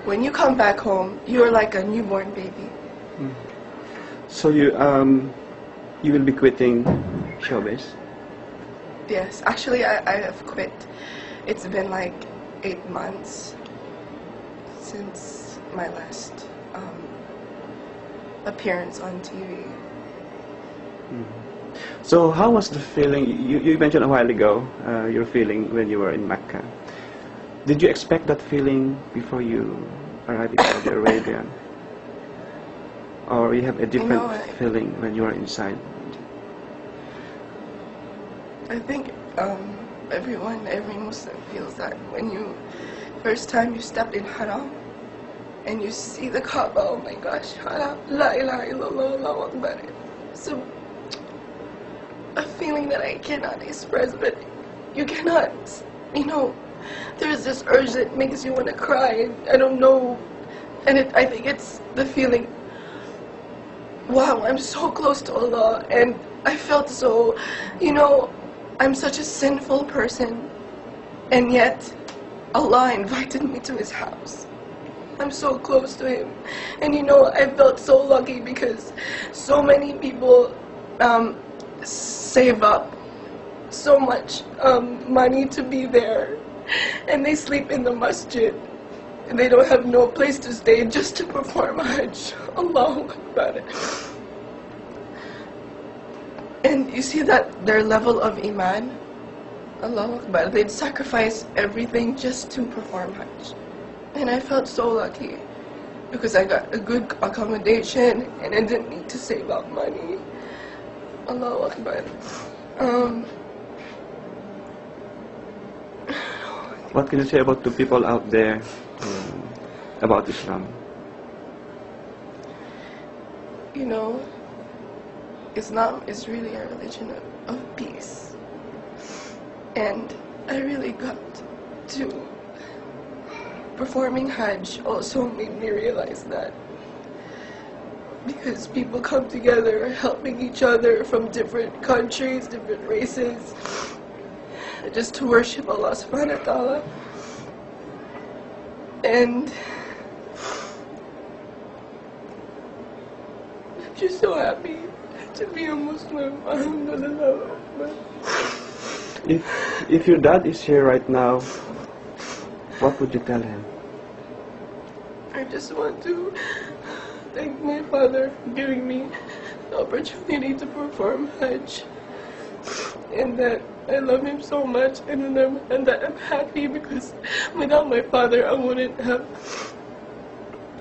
when you come back home, you're like a newborn baby. So you will be quitting showbiz? Yes, actually I have quit. It's been like 8 months since my last appearance on TV. So how was the feeling? You mentioned a while ago your feeling when you were in Mecca. Did you expect that feeling before you arrived in Saudi Arabia? Or you have a different feeling when you are inside? I think every Muslim feels that when you first time you step in Haram and you see the Kaaba. Oh my gosh, Haram, La ilaha illallah, Allahu Akbar. So a feeling that I cannot express, but you cannot, there's this urge that makes you want to cry. I don't know, and I think it's the feeling, wow, I'm so close to Allah, and I felt so, I'm such a sinful person, and yet Allah invited me to His house. I'm so close to Him, and I felt so lucky because so many people save up so much money to be there, and they sleep in the masjid, and they don't have no place to stay just to perform Hajj. Allahu Akbar. And you see that their level of iman, Allahu Akbar, they'd sacrifice everything just to perform Hajj. And I felt so lucky because I got a good accommodation and I didn't need to save up money. Allahu Akbar. What can you say about the people out there about Islam? Islam is really a religion of peace. And I really got to performing Hajj also made me realize that. Because people come together helping each other from different countries, different races, just to worship Allah subhanahu wa ta'ala. And I'm just so happy to be a Muslim. Alhamdulillah. If your dad is here right now, what would you tell him? I just want to thank my father for giving me the opportunity to perform Hajj, and that I love him so much, and that I'm happy because without my father I wouldn't have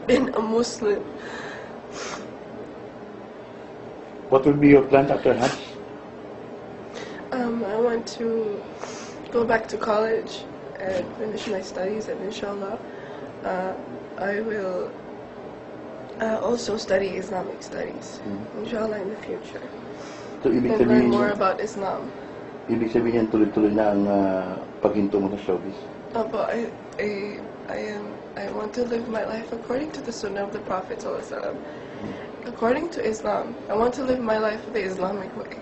been a Muslim. What will be your plan after Hajj? I want to go back to college and finish my studies, and inshallah I will also study Islamic studies, inshallah, in the future. So, ibig and sabihin, learn more about Islam. Ibig sabihin tuloy-tuloy na ang paghinto mo sa showbiz? But I want to live my life according to the Sunnah of the Prophet ﷺ. According to Islam, I want to live my life the Islamic way.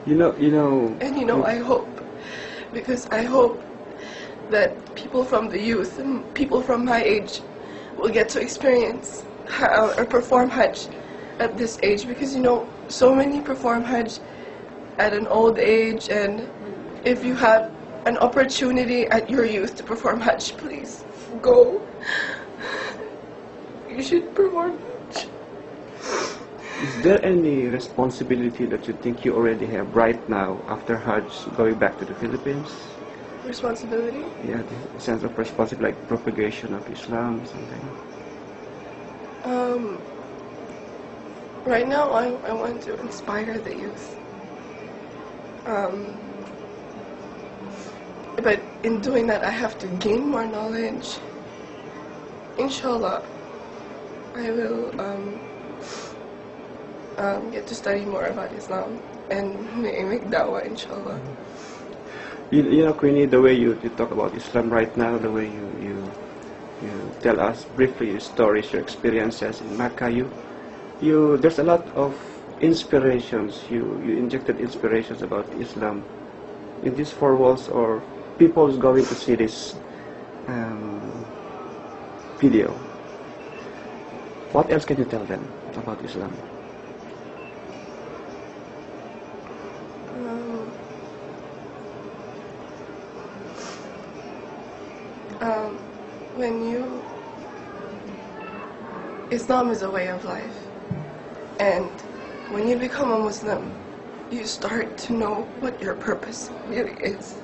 And I hope, because I hope that people from the youth and people from my age will get to experience or perform Hajj at this age, because so many perform Hajj at an old age, and if you have an opportunity at your youth to perform Hajj, please go. You should perform Hajj. Is there any responsibility that you think you already have right now after Hajj, going back to the Philippines? Responsibility? Yeah, the sense of responsibility, like propagation of Islam, something. Right now, I want to inspire the youth. But in doing that, I have to gain more knowledge. Inshallah, I will get to study more about Islam and make da'wah, inshallah. Queenie, the way you talk about Islam right now, the way you tell us briefly your stories, your experiences in Mecca, there's a lot of inspirations. You injected inspirations about Islam in these four walls, or people's going to see this video. What else can you tell them about Islam? Islam is a way of life, and when you become a Muslim, you start to know what your purpose really is.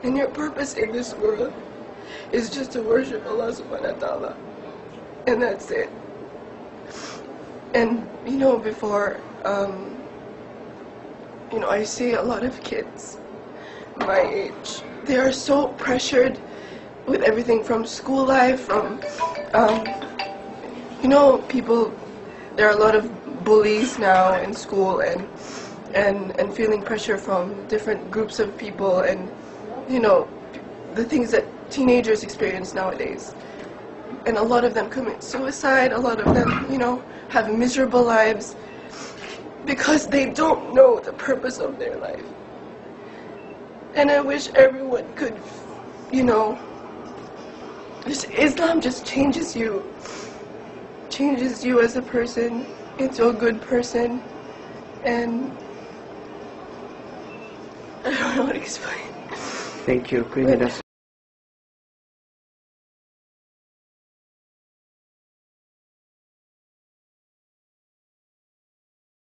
And your purpose in this world is just to worship Allah subhanahu wa ta'ala, and that's it. And before, I see a lot of kids my age, they are so pressured with everything from school life, from people, there are a lot of bullies now in school, and feeling pressure from different groups of people, and the things that teenagers experience nowadays. And a lot of them commit suicide, a lot of them, have miserable lives because they don't know the purpose of their life. And I wish everyone could, Islam just changes you as a person into a good person, and I don't know how to explain. Thank you, Queen.